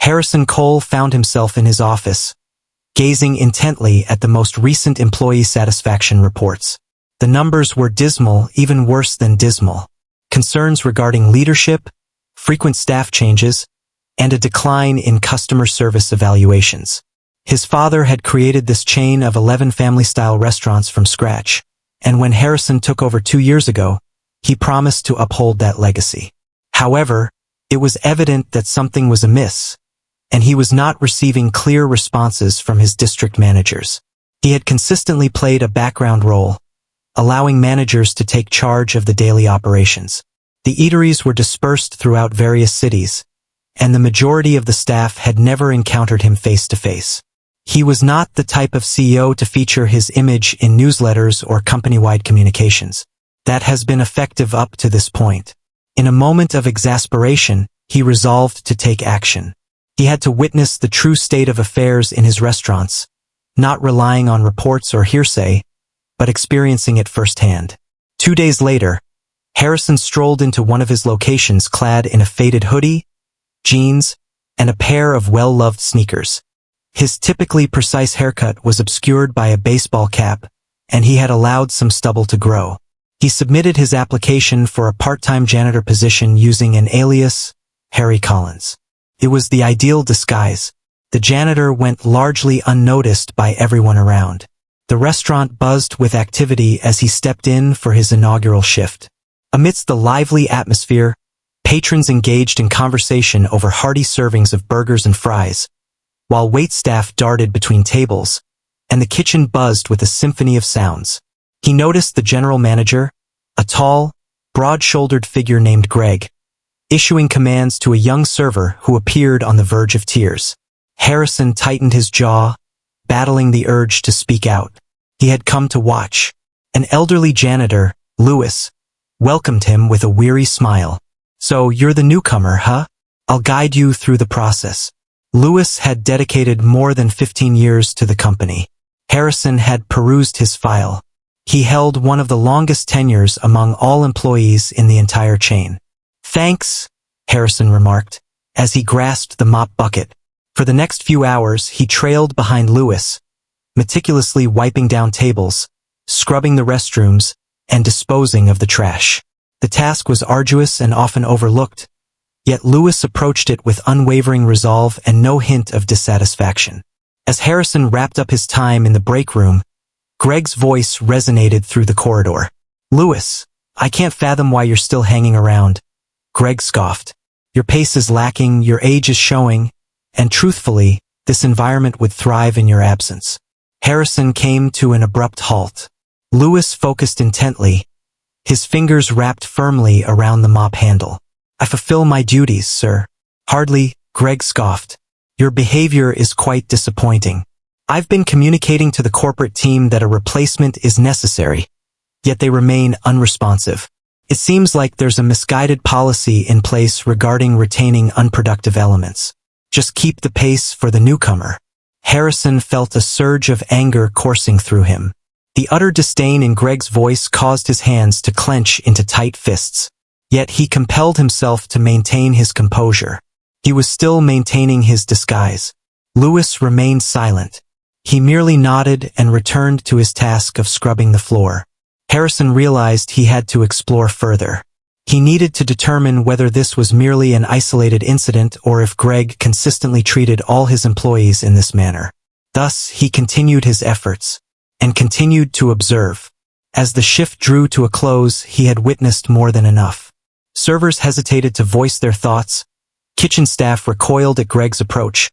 Harrison Cole found himself in his office, gazing intently at the most recent employee satisfaction reports. The numbers were dismal, even worse than dismal. Concerns regarding leadership, frequent staff changes, and a decline in customer service evaluations. His father had created this chain of 11 family-style restaurants from scratch, and when Harrison took over 2 years ago, he promised to uphold that legacy. However, it was evident that something was amiss, and he was not receiving clear responses from his district managers. He had consistently played a background role, allowing managers to take charge of the daily operations. The eateries were dispersed throughout various cities, and the majority of the staff had never encountered him face-to-face. He was not the type of CEO to feature his image in newsletters or company-wide communications. That has been effective up to this point. In a moment of exasperation, he resolved to take action. He had to witness the true state of affairs in his restaurants, not relying on reports or hearsay, but experiencing it firsthand. 2 days later, Harrison strolled into one of his locations clad in a faded hoodie, jeans, and a pair of well-loved sneakers. His typically precise haircut was obscured by a baseball cap, and he had allowed some stubble to grow. He submitted his application for a part-time janitor position using an alias, Harry Collins. It was the ideal disguise. The janitor went largely unnoticed by everyone around. The restaurant buzzed with activity as he stepped in for his inaugural shift. Amidst the lively atmosphere, patrons engaged in conversation over hearty servings of burgers and fries, while waitstaff darted between tables, and the kitchen buzzed with a symphony of sounds. He noticed the general manager, a tall, broad-shouldered figure named Greg, issuing commands to a young server who appeared on the verge of tears. Harrison tightened his jaw, battling the urge to speak out. He had come to watch. An elderly janitor, Lewis, welcomed him with a weary smile. "So you're the newcomer, huh? I'll guide you through the process." Lewis had dedicated more than 15 years to the company. Harrison had perused his file. He held one of the longest tenures among all employees in the entire chain. "Thanks," Harrison remarked, as he grasped the mop bucket. For the next few hours, he trailed behind Lewis, meticulously wiping down tables, scrubbing the restrooms, and disposing of the trash. The task was arduous and often overlooked, yet Lewis approached it with unwavering resolve and no hint of dissatisfaction. As Harrison wrapped up his time in the break room, Greg's voice resonated through the corridor. "Lewis, I can't fathom why you're still hanging around." Greg scoffed. "Your pace is lacking, your age is showing, and truthfully, this environment would thrive in your absence." Harrison came to an abrupt halt. Lewis focused intently, his fingers wrapped firmly around the mop handle. "I fulfill my duties, sir." "Hardly," Greg scoffed. "Your behavior is quite disappointing. I've been communicating to the corporate team that a replacement is necessary, yet they remain unresponsive. It seems like there's a misguided policy in place regarding retaining unproductive elements. Just keep the pace for the newcomer." Harrison felt a surge of anger coursing through him. The utter disdain in Greg's voice caused his hands to clench into tight fists. Yet he compelled himself to maintain his composure. He was still maintaining his disguise. Lewis remained silent. He merely nodded and returned to his task of scrubbing the floor. Harrison realized he had to explore further. He needed to determine whether this was merely an isolated incident or if Greg consistently treated all his employees in this manner. Thus, he continued his efforts, and continued to observe. As the shift drew to a close, he had witnessed more than enough. Servers hesitated to voice their thoughts, kitchen staff recoiled at Greg's approach,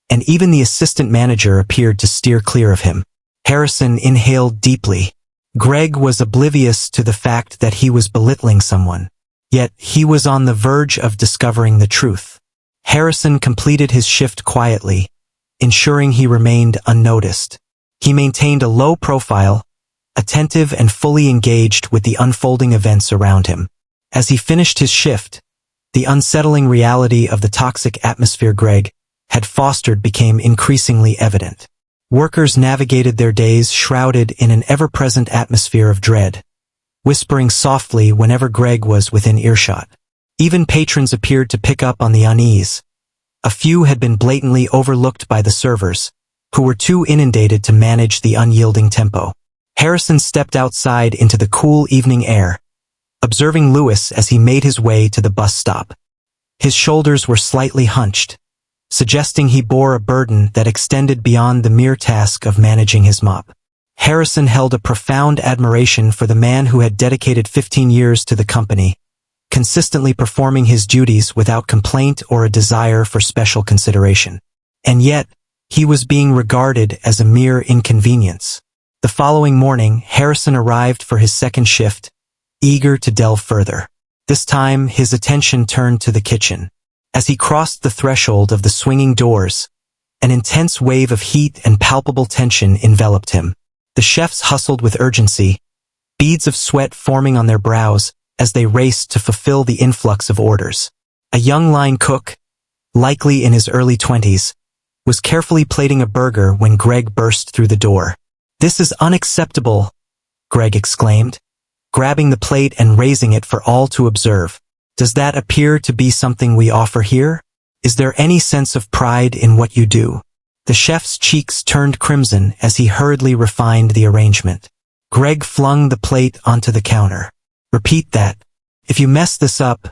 and even the assistant manager appeared to steer clear of him. Harrison inhaled deeply. Greg was oblivious to the fact that he was belittling someone. Yet he was on the verge of discovering the truth. Harrison completed his shift quietly, ensuring he remained unnoticed. He maintained a low profile, attentive and fully engaged with the unfolding events around him. As he finished his shift, the unsettling reality of the toxic atmosphere Greg had fostered became increasingly evident. Workers navigated their days shrouded in an ever-present atmosphere of dread, whispering softly whenever Greg was within earshot. Even patrons appeared to pick up on the unease, A few had been blatantly overlooked by the servers, who were too inundated to manage the unyielding tempo. Harrison stepped outside into the cool evening air, observing Lewis as he made his way to the bus stop. His shoulders were slightly hunched, suggesting he bore a burden that extended beyond the mere task of managing his mop. Harrison held a profound admiration for the man who had dedicated 15 years to the company, consistently performing his duties without complaint or a desire for special consideration. And yet, he was being regarded as a mere inconvenience. The following morning, Harrison arrived for his second shift, eager to delve further. This time, his attention turned to the kitchen. As he crossed the threshold of the swinging doors, an intense wave of heat and palpable tension enveloped him. The chefs hustled with urgency, beads of sweat forming on their brows as they raced to fulfill the influx of orders. A young line cook, likely in his early 20s, was carefully plating a burger when Greg burst through the door. "This is unacceptable," Greg exclaimed, grabbing the plate and raising it for all to observe. "Does that appear to be something we offer here? Is there any sense of pride in what you do?" The chef's cheeks turned crimson as he hurriedly refined the arrangement. Greg flung the plate onto the counter. "Repeat that. If you mess this up,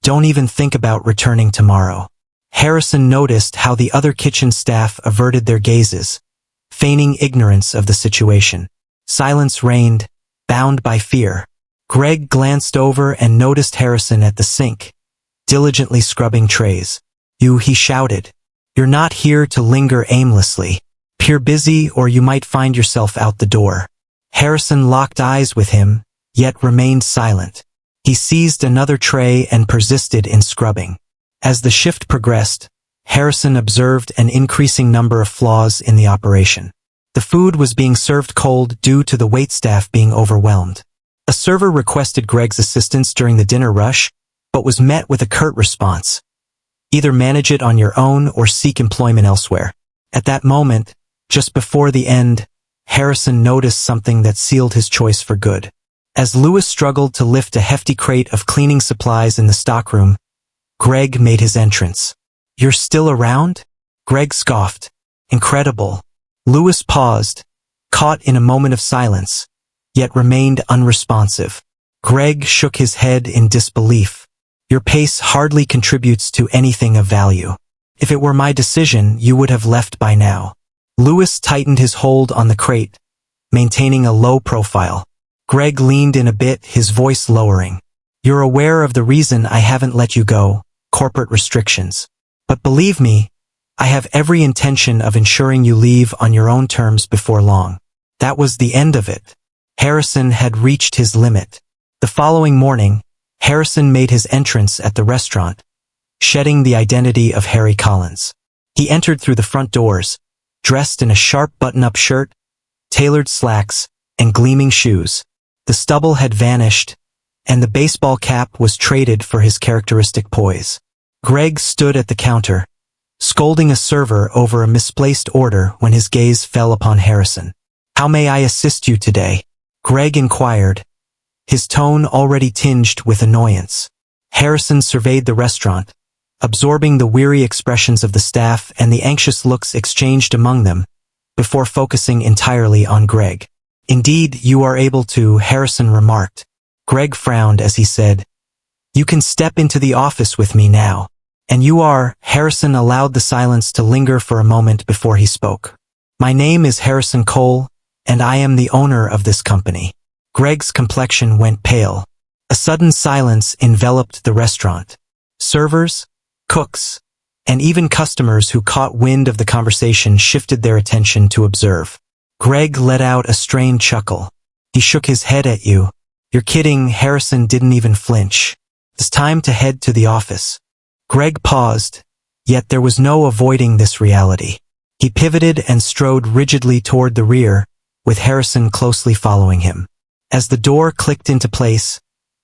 don't even think about returning tomorrow." Harrison noticed how the other kitchen staff averted their gazes, feigning ignorance of the situation. Silence reigned, bound by fear. Greg glanced over and noticed Harrison at the sink, diligently scrubbing trays. He shouted. "You're not here to linger aimlessly. Appear busy or you might find yourself out the door." Harrison locked eyes with him, yet remained silent. He seized another tray and persisted in scrubbing. As the shift progressed, Harrison observed an increasing number of flaws in the operation. The food was being served cold due to the waitstaff being overwhelmed. A server requested Greg's assistance during the dinner rush, but was met with a curt response. Either manage it on your own or seek employment elsewhere. At that moment, just before the end, Harrison noticed something that sealed his choice for good. As Lewis struggled to lift a hefty crate of cleaning supplies in the stockroom, Greg made his entrance. "You're still around?" Greg scoffed. "Incredible." Lewis paused, caught in a moment of silence, yet remained unresponsive. Greg shook his head in disbelief. "Your pace hardly contributes to anything of value. If it were my decision, you would have left by now." Lewis tightened his hold on the crate, maintaining a low profile. Greg leaned in a bit, his voice lowering. "You're aware of the reason I haven't let you go, corporate restrictions. But believe me, I have every intention of ensuring you leave on your own terms before long." That was the end of it. Harrison had reached his limit. The following morning, Harrison made his entrance at the restaurant, shedding the identity of Harry Collins. He entered through the front doors, dressed in a sharp button-up shirt, tailored slacks, and gleaming shoes. The stubble had vanished, and the baseball cap was traded for his characteristic poise. Greg stood at the counter, scolding a server over a misplaced order when his gaze fell upon Harrison. "How may I assist you today?" Greg inquired, his tone already tinged with annoyance. Harrison surveyed the restaurant, absorbing the weary expressions of the staff and the anxious looks exchanged among them, before focusing entirely on Greg. "Indeed, you are able to," Harrison remarked. Greg frowned as he said, "You can step into the office with me now." "And you are?" Harrison allowed the silence to linger for a moment before he spoke. "My name is Harrison Cole, and I am the owner of this company." Greg's complexion went pale. A sudden silence enveloped the restaurant. Servers, cooks, and even customers who caught wind of the conversation shifted their attention to observe. Greg let out a strained chuckle. He shook his head at you. "You're kidding." Harrison didn't even flinch. "It's time to head to the office." Greg paused, yet there was no avoiding this reality. He pivoted and strode rigidly toward the rear, with Harrison closely following him. As the door clicked into place,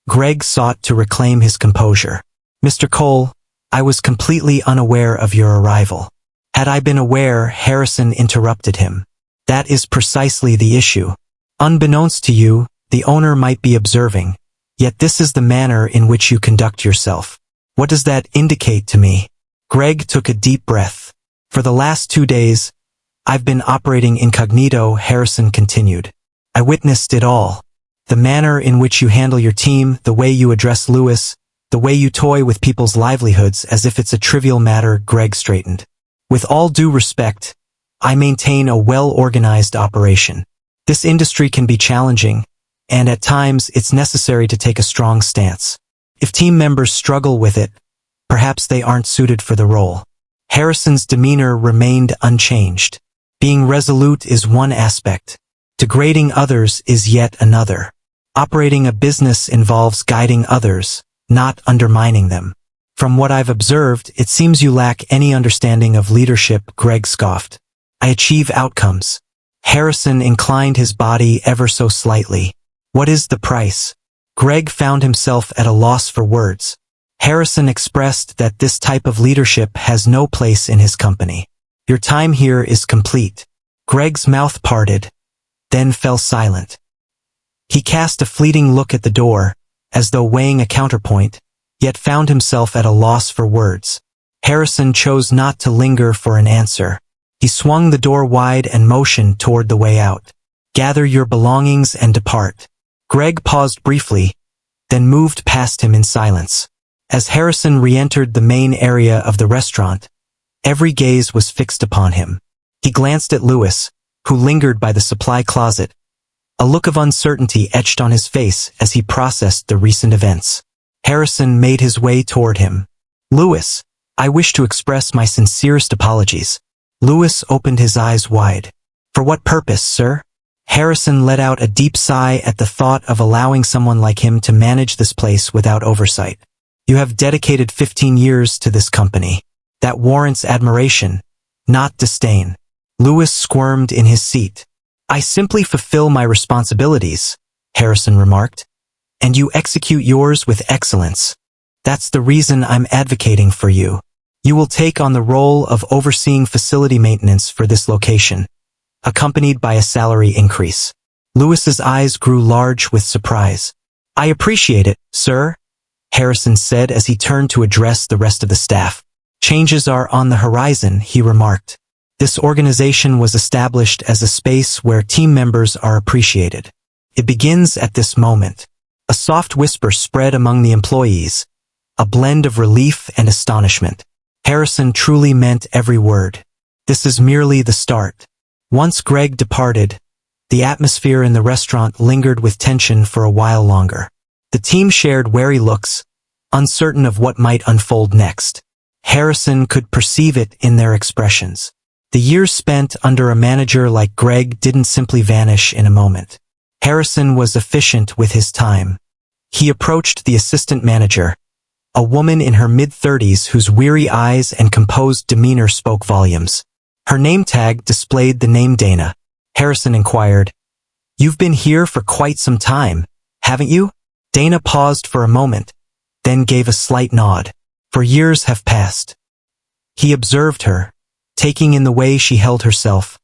Greg sought to reclaim his composure. "Mr. Cole, I was completely unaware of your arrival." "Had I been aware," Harrison interrupted him. "That is precisely the issue. Unbeknownst to you, the owner might be observing, yet this is the manner in which you conduct yourself. What does that indicate to me?" Greg took a deep breath. For the last 2 days, I've been operating incognito, Harrison continued. I witnessed it all. The manner in which you handle your team, the way you address Lewis, the way you toy with people's livelihoods as if it's a trivial matter. Greg straightened. With all due respect, I maintain a well-organized operation. This industry can be challenging, and at times it's necessary to take a strong stance. If team members struggle with it, perhaps they aren't suited for the role. Harrison's demeanor remained unchanged. Being resolute is one aspect. Degrading others is yet another. Operating a business involves guiding others, not undermining them. From what I've observed, it seems you lack any understanding of leadership, Greg scoffed. I achieve outcomes. Harrison inclined his body ever so slightly. What is the price? Greg found himself at a loss for words. Harrison expressed that this type of leadership has no place in his company. Your time here is complete. Greg's mouth parted, then fell silent. He cast a fleeting look at the door, as though weighing a counterpoint, yet found himself at a loss for words. Harrison chose not to linger for an answer. He swung the door wide and motioned toward the way out. Gather your belongings and depart. Greg paused briefly, then moved past him in silence. As Harrison re-entered the main area of the restaurant, every gaze was fixed upon him. He glanced at Lewis, who lingered by the supply closet. A look of uncertainty etched on his face as he processed the recent events. Harrison made his way toward him. Lewis, I wish to express my sincerest apologies. Lewis opened his eyes wide. For what purpose, sir? Harrison let out a deep sigh at the thought of allowing someone like him to manage this place without oversight. You have dedicated 15 years to this company. That warrants admiration, not disdain. Lewis squirmed in his seat. I simply fulfill my responsibilities, Harrison remarked, and you execute yours with excellence. That's the reason I'm advocating for you. You will take on the role of overseeing facility maintenance for this location, accompanied by a salary increase. Lewis's eyes grew large with surprise. I appreciate it, sir, Harrison said as he turned to address the rest of the staff. Changes are on the horizon, he remarked. This organization was established as a space where team members are appreciated. It begins at this moment. A soft whisper spread among the employees, a blend of relief and astonishment. Harrison truly meant every word. This is merely the start. Once Greg departed, the atmosphere in the restaurant lingered with tension for a while longer. The team shared wary looks, uncertain of what might unfold next. Harrison could perceive it in their expressions. The years spent under a manager like Greg didn't simply vanish in a moment. Harrison was efficient with his time. He approached the assistant manager, a woman in her mid-30s whose weary eyes and composed demeanor spoke volumes. Her name tag displayed the name Dana. Harrison inquired, You've been here for quite some time, haven't you? Dana paused for a moment, then gave a slight nod. For years have passed. He observed her, taking in the way she held herself,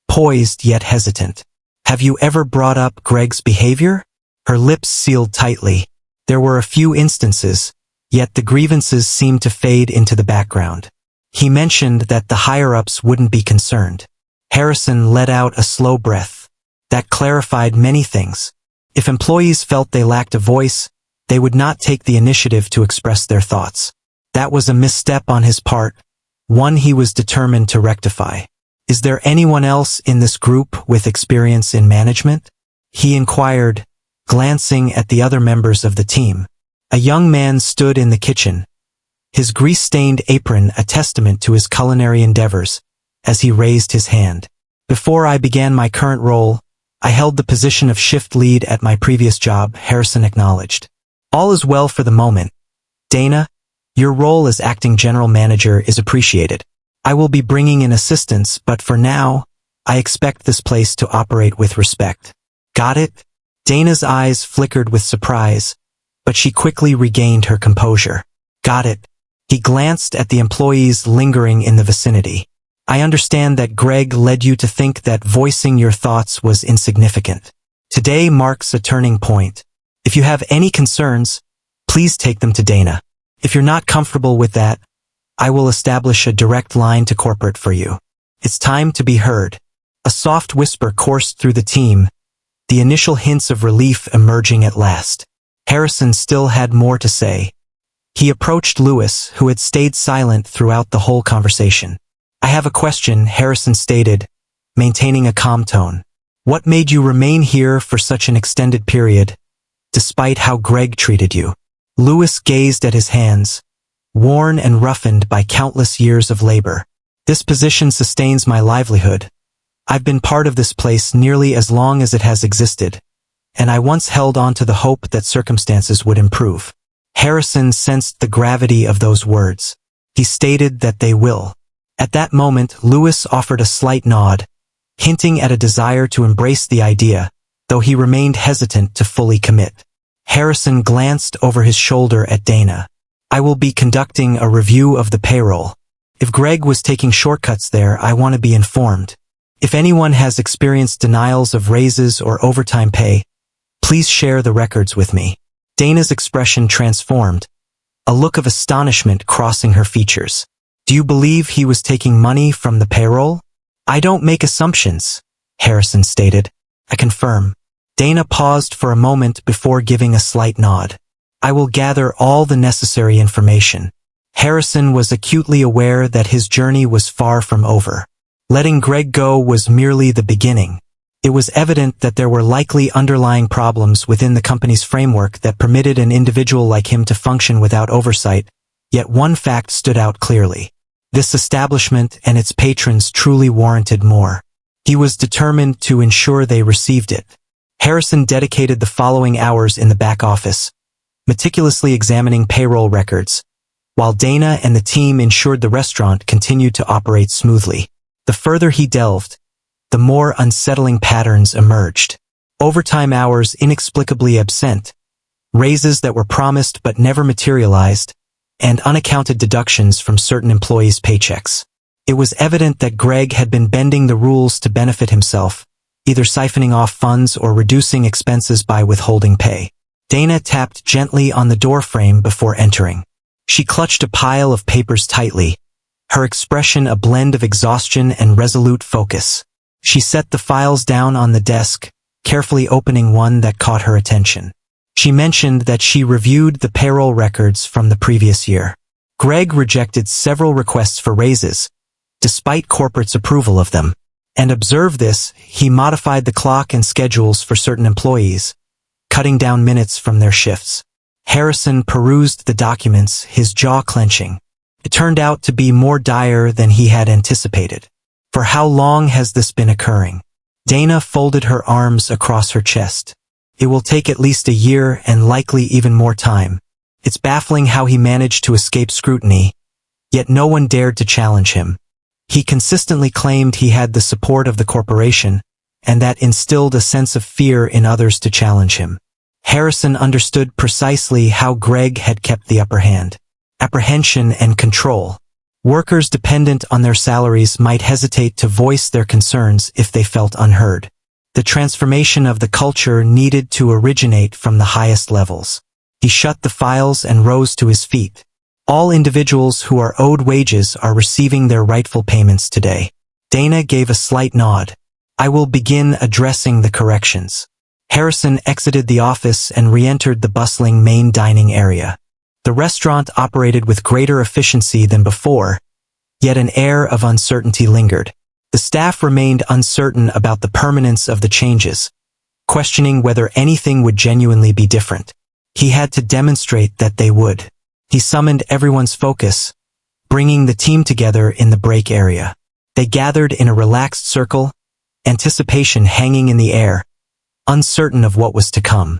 poised yet hesitant. Have you ever brought up Greg's behavior? Her lips sealed tightly. There were a few instances, yet the grievances seemed to fade into the background. He mentioned that the higher-ups wouldn't be concerned. Harrison let out a slow breath. That clarified many things. If employees felt they lacked a voice, they would not take the initiative to express their thoughts. That was a misstep on his part, one he was determined to rectify. Is there anyone else in this group with experience in management? He inquired, glancing at the other members of the team. A young man stood in the kitchen, his grease-stained apron a testament to his culinary endeavors, as he raised his hand. Before I began my current role, I held the position of shift lead at my previous job, Harrison acknowledged. All is well for the moment. Dana, your role as acting general manager is appreciated. I will be bringing in assistance, but for now, I expect this place to operate with respect. Got it? Dana's eyes flickered with surprise, but she quickly regained her composure. Got it. He glanced at the employees lingering in the vicinity. I understand that Greg led you to think that voicing your thoughts was insignificant. Today marks a turning point. If you have any concerns, please take them to Dana. If you're not comfortable with that, I will establish a direct line to corporate for you. It's time to be heard. A soft whisper coursed through the team, the initial hints of relief emerging at last. Harrison still had more to say. He approached Lewis, who had stayed silent throughout the whole conversation. I have a question, Harrison stated, maintaining a calm tone. What made you remain here for such an extended period, despite how Greg treated you? Lewis gazed at his hands, worn and roughened by countless years of labor. This position sustains my livelihood. I've been part of this place nearly as long as it has existed, and I once held on to the hope that circumstances would improve. Harrison sensed the gravity of those words. He stated that they will. At that moment, Lewis offered a slight nod, hinting at a desire to embrace the idea, though he remained hesitant to fully commit. Harrison glanced over his shoulder at Dana. I will be conducting a review of the payroll. If Greg was taking shortcuts there, I want to be informed. If anyone has experienced denials of raises or overtime pay, please share the records with me. Dana's expression transformed, a look of astonishment crossing her features. Do you believe he was taking money from the payroll? I don't make assumptions, Harrison stated. I confirm. Dana paused for a moment before giving a slight nod. I will gather all the necessary information. Harrison was acutely aware that his journey was far from over. Letting Greg go was merely the beginning. It was evident that there were likely underlying problems within the company's framework that permitted an individual like him to function without oversight, yet one fact stood out clearly. This establishment and its patrons truly warranted more. He was determined to ensure they received it. Harrison dedicated the following hours in the back office, meticulously examining payroll records, while Dana and the team ensured the restaurant continued to operate smoothly. The further he delved, the more unsettling patterns emerged. Overtime hours inexplicably absent, raises that were promised but never materialized, and unaccounted deductions from certain employees' paychecks. It was evident that Greg had been bending the rules to benefit himself, either siphoning off funds or reducing expenses by withholding pay. Dana tapped gently on the doorframe before entering. She clutched a pile of papers tightly, her expression a blend of exhaustion and resolute focus. She set the files down on the desk, carefully opening one that caught her attention. She mentioned that she reviewed the payroll records from the previous year. Greg rejected several requests for raises, despite corporate's approval of them. And observe this, he modified the clock and schedules for certain employees, cutting down minutes from their shifts. Harrison perused the documents, his jaw clenching. It turned out to be more dire than he had anticipated. For how long has this been occurring? Dana folded her arms across her chest. It will take at least a year and likely even more time. It's baffling how he managed to escape scrutiny, yet no one dared to challenge him. He consistently claimed he had the support of the corporation, and that instilled a sense of fear in others to challenge him. Harrison understood precisely how Greg had kept the upper hand. Apprehension and control. Workers dependent on their salaries might hesitate to voice their concerns if they felt unheard. The transformation of the culture needed to originate from the highest levels. He shut the files and rose to his feet. All individuals who are owed wages are receiving their rightful payments today. Dana gave a slight nod. I will begin addressing the corrections. Harrison exited the office and re-entered the bustling main dining area. The restaurant operated with greater efficiency than before, yet an air of uncertainty lingered. The staff remained uncertain about the permanence of the changes, questioning whether anything would genuinely be different. He had to demonstrate that they would. He summoned everyone's focus, bringing the team together in the break area. They gathered in a relaxed circle, anticipation hanging in the air, uncertain of what was to come.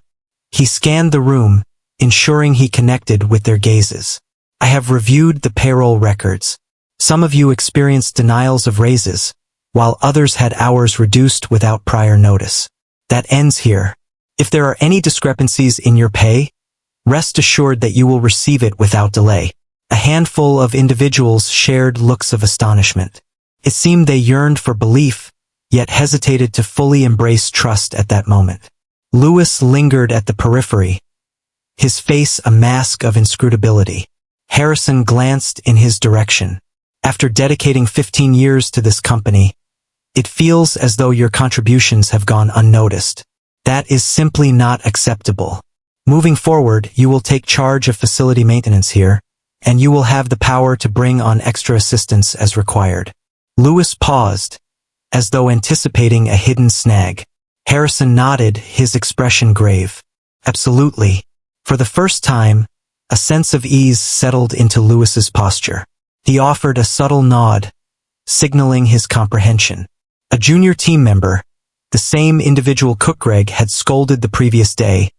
He scanned the room, ensuring he connected with their gazes. I have reviewed the payroll records. Some of you experienced denials of raises, while others had hours reduced without prior notice. That ends here. If there are any discrepancies in your pay, rest assured that you will receive it without delay. A handful of individuals shared looks of astonishment. It seemed they yearned for belief, yet hesitated to fully embrace trust at that moment. Lewis lingered at the periphery, his face a mask of inscrutability. Harrison glanced in his direction. After dedicating 15 years to this company, it feels as though your contributions have gone unnoticed. That is simply not acceptable. Moving forward, you will take charge of facility maintenance here, and you will have the power to bring on extra assistance as required. Lewis paused, as though anticipating a hidden snag. Harrison nodded, his expression grave. Absolutely. For the first time, a sense of ease settled into Lewis's posture. He offered a subtle nod, signaling his comprehension. A junior team member, the same individual Cook Greg had scolded the previous day,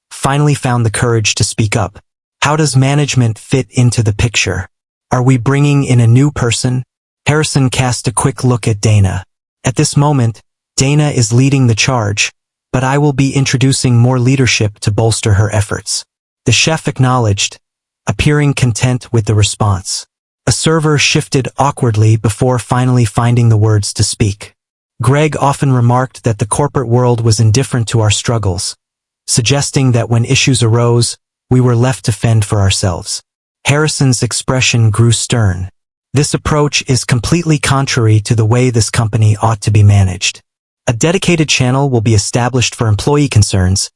finally found the courage to speak up. How does management fit into the picture? Are we bringing in a new person? Harrison cast a quick look at Dana. At this moment, Dana is leading the charge, but I will be introducing more leadership to bolster her efforts. The chef acknowledged, appearing content with the response. A server shifted awkwardly before finally finding the words to speak. Greg often remarked that the corporate world was indifferent to our struggles, suggesting that when issues arose, we were left to fend for ourselves. Harrison's expression grew stern. This approach is completely contrary to the way this company ought to be managed. A dedicated channel will be established for employee concerns,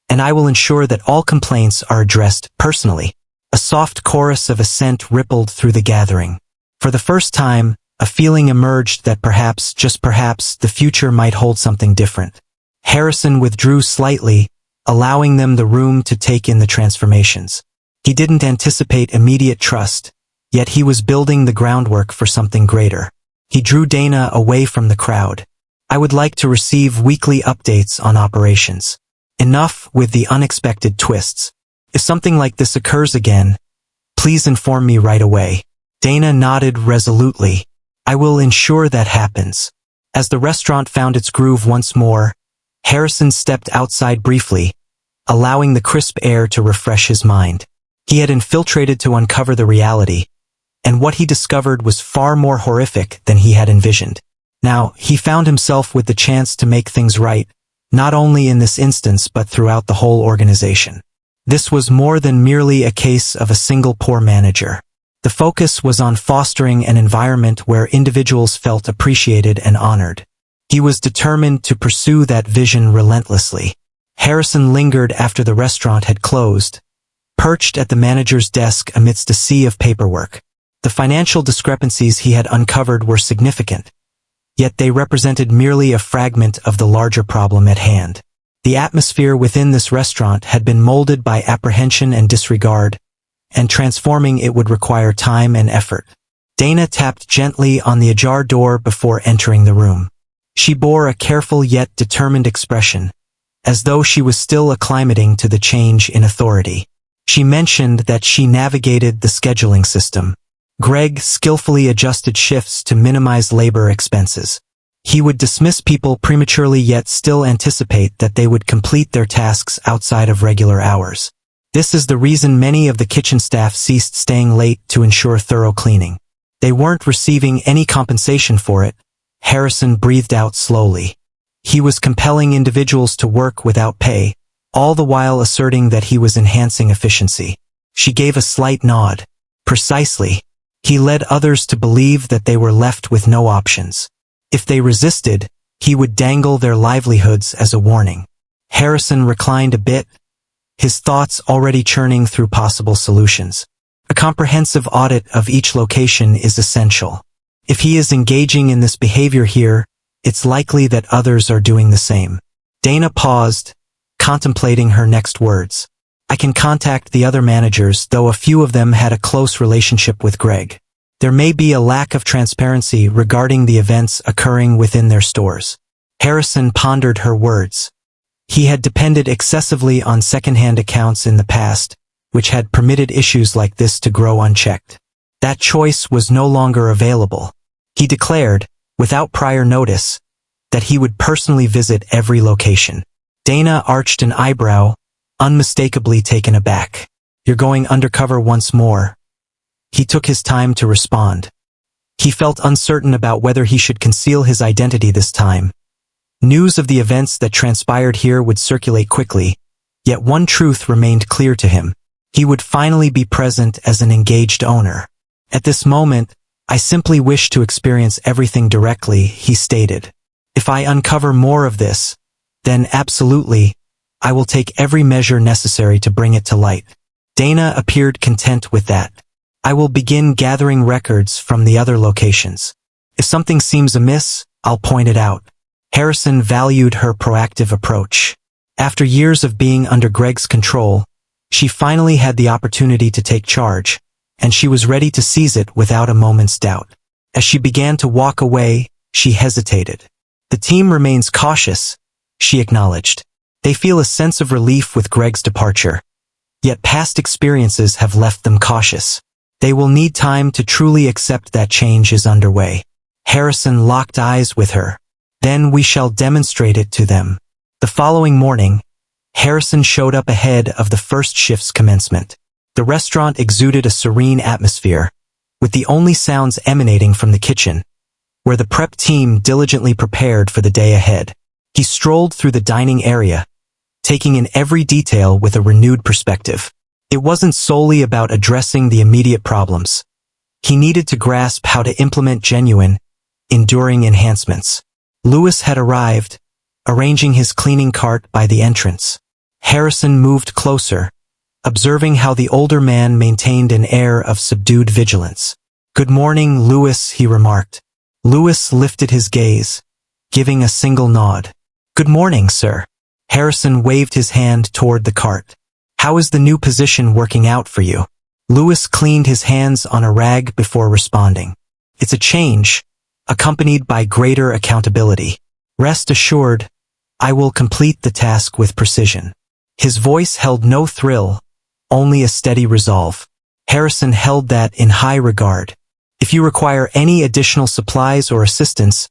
and I will ensure that all complaints are addressed personally. A soft chorus of assent rippled through the gathering. For the first time, a feeling emerged that perhaps, just perhaps, the future might hold something different. Harrison withdrew slightly, allowing them the room to take in the transformations. He didn't anticipate immediate trust, yet he was building the groundwork for something greater. He drew Dana away from the crowd. I would like to receive weekly updates on operations. Enough with the unexpected twists. If something like this occurs again, please inform me right away. Dana nodded resolutely. I will ensure that happens. As the restaurant found its groove once more, Harrison stepped outside briefly, allowing the crisp air to refresh his mind. He had infiltrated to uncover the reality, and what he discovered was far more horrific than he had envisioned. Now, he found himself with the chance to make things right, not only in this instance but throughout the whole organization. This was more than merely a case of a single poor manager. The focus was on fostering an environment where individuals felt appreciated and honored. He was determined to pursue that vision relentlessly. Harrison lingered after the restaurant had closed, perched at the manager's desk amidst a sea of paperwork. The financial discrepancies he had uncovered were significant, yet they represented merely a fragment of the larger problem at hand. The atmosphere within this restaurant had been molded by apprehension and disregard, and transforming it would require time and effort. Dana tapped gently on the ajar door before entering the room. She bore a careful yet determined expression, as though she was still acclimating to the change in authority. She mentioned that she navigated the scheduling system. Greg skillfully adjusted shifts to minimize labor expenses. He would dismiss people prematurely yet still anticipate that they would complete their tasks outside of regular hours. This is the reason many of the kitchen staff ceased staying late to ensure thorough cleaning. They weren't receiving any compensation for it. Harrison breathed out slowly. He was compelling individuals to work without pay, all the while asserting that he was enhancing efficiency. She gave a slight nod. Precisely. He led others to believe that they were left with no options. If they resisted, he would dangle their livelihoods as a warning. Harrison reclined a bit, his thoughts already churning through possible solutions. A comprehensive audit of each location is essential. If he is engaging in this behavior here, it's likely that others are doing the same. Dana paused, contemplating her next words. I can contact the other managers, though a few of them had a close relationship with Greg. There may be a lack of transparency regarding the events occurring within their stores. Harrison pondered her words. He had depended excessively on second-hand accounts in the past, which had permitted issues like this to grow unchecked. That choice was no longer available. He declared, without prior notice, that he would personally visit every location. Dana arched an eyebrow, unmistakably taken aback. You're going undercover once more. He took his time to respond. He felt uncertain about whether he should conceal his identity this time. News of the events that transpired here would circulate quickly, yet one truth remained clear to him. He would finally be present as an engaged owner. At this moment, I simply wish to experience everything directly, he stated. If I uncover more of this, then absolutely, I will take every measure necessary to bring it to light. Dana appeared content with that. I will begin gathering records from the other locations. If something seems amiss, I'll point it out. Harrison valued her proactive approach. After years of being under Greg's control, she finally had the opportunity to take charge, and she was ready to seize it without a moment's doubt. As she began to walk away, she hesitated. The team remains cautious, she acknowledged. They feel a sense of relief with Greg's departure. Yet past experiences have left them cautious. They will need time to truly accept that change is underway. Harrison locked eyes with her. Then we shall demonstrate it to them. The following morning, Harrison showed up ahead of the first shift's commencement. The restaurant exuded a serene atmosphere, with the only sounds emanating from the kitchen, where the prep team diligently prepared for the day ahead. He strolled through the dining area, taking in every detail with a renewed perspective. It wasn't solely about addressing the immediate problems. He needed to grasp how to implement genuine, enduring enhancements. Lewis had arrived, arranging his cleaning cart by the entrance. Harrison moved closer, observing how the older man maintained an air of subdued vigilance. "Good morning, Lewis," he remarked. Lewis lifted his gaze, giving a single nod. "Good morning, sir." Harrison waved his hand toward the cart. "How is the new position working out for you?" Lewis cleaned his hands on a rag before responding. "It's a change, accompanied by greater accountability. Rest assured, I will complete the task with precision." His voice held no thrill, only a steady resolve. Harrison held that in high regard. "If you require any additional supplies or assistance,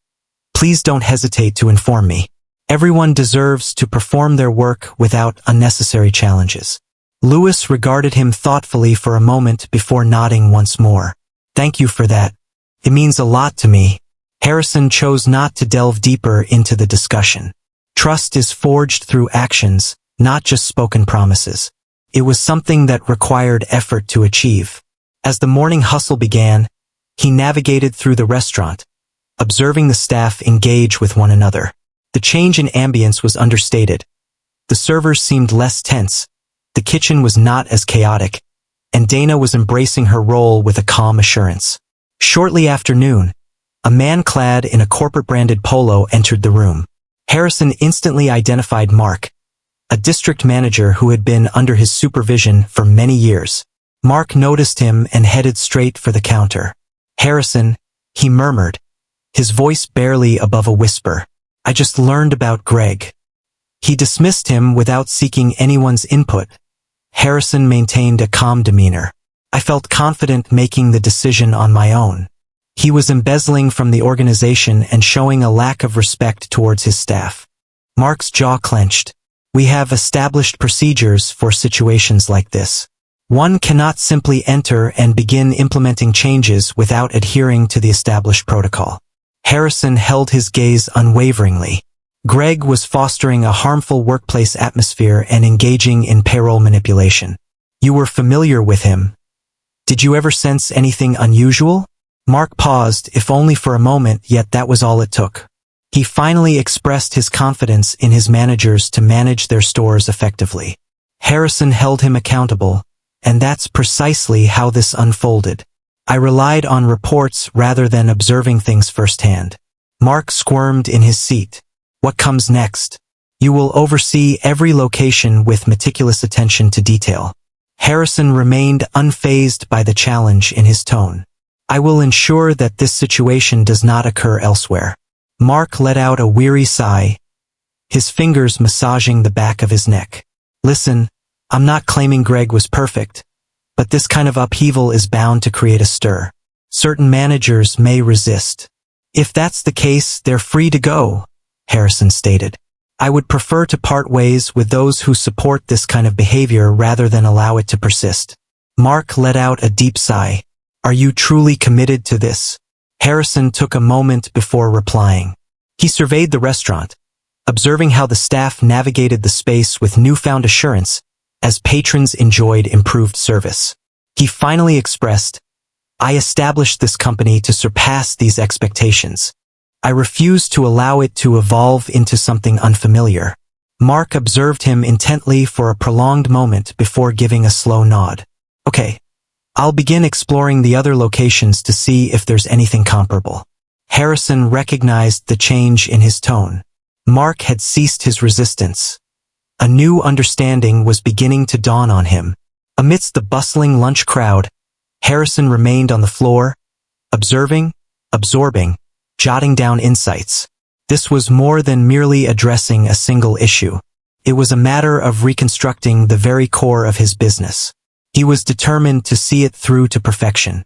please don't hesitate to inform me. Everyone deserves to perform their work without unnecessary challenges." Lewis regarded him thoughtfully for a moment before nodding once more. "Thank you for that. It means a lot to me." Harrison chose not to delve deeper into the discussion. Trust is forged through actions, not just spoken promises. It was something that required effort to achieve. As the morning hustle began, he navigated through the restaurant, observing the staff engage with one another. The change in ambience was understated. The servers seemed less tense, the kitchen was not as chaotic, and Dana was embracing her role with a calm assurance. Shortly after noon, a man clad in a corporate-branded polo entered the room. Harrison instantly identified Mark, a district manager who had been under his supervision for many years. Mark noticed him and headed straight for the counter. "Harrison," he murmured, his voice barely above a whisper. "I just learned about Greg." He dismissed him without seeking anyone's input. Harrison maintained a calm demeanor. "I felt confident making the decision on my own." He was embezzling from the organization and showing a lack of respect towards his staff. Mark's jaw clenched. "We have established procedures for situations like this. One cannot simply enter and begin implementing changes without adhering to the established protocol." Harrison held his gaze unwaveringly. Greg was fostering a harmful workplace atmosphere and engaging in payroll manipulation. "You were familiar with him. Did you ever sense anything unusual?" Mark paused, if only for a moment, yet that was all it took. He finally expressed his confidence in his managers to manage their stores effectively. Harrison held him accountable, and that's precisely how this unfolded. "I relied on reports rather than observing things firsthand." Mark squirmed in his seat. "What comes next?" "You will oversee every location with meticulous attention to detail." Harrison remained unfazed by the challenge in his tone. "I will ensure that this situation does not occur elsewhere." Mark let out a weary sigh, his fingers massaging the back of his neck. "Listen, I'm not claiming Greg was perfect, but this kind of upheaval is bound to create a stir. Certain managers may resist. If that's the case, they're free to go," Harrison stated. "I would prefer to part ways with those who support this kind of behavior rather than allow it to persist." Mark let out a deep sigh. "Are you truly committed to this?" Harrison took a moment before replying. He surveyed the restaurant, observing how the staff navigated the space with newfound assurance as patrons enjoyed improved service. He finally expressed, "I established this company to surpass these expectations. I refuse to allow it to evolve into something unfamiliar." Mark observed him intently for a prolonged moment before giving a slow nod. "Okay, I'll begin exploring the other locations to see if there's anything comparable." Harrison recognized the change in his tone. Mark had ceased his resistance. A new understanding was beginning to dawn on him. Amidst the bustling lunch crowd, Harrison remained on the floor, observing, absorbing, jotting down insights. This was more than merely addressing a single issue. It was a matter of reconstructing the very core of his business. He was determined to see it through to perfection.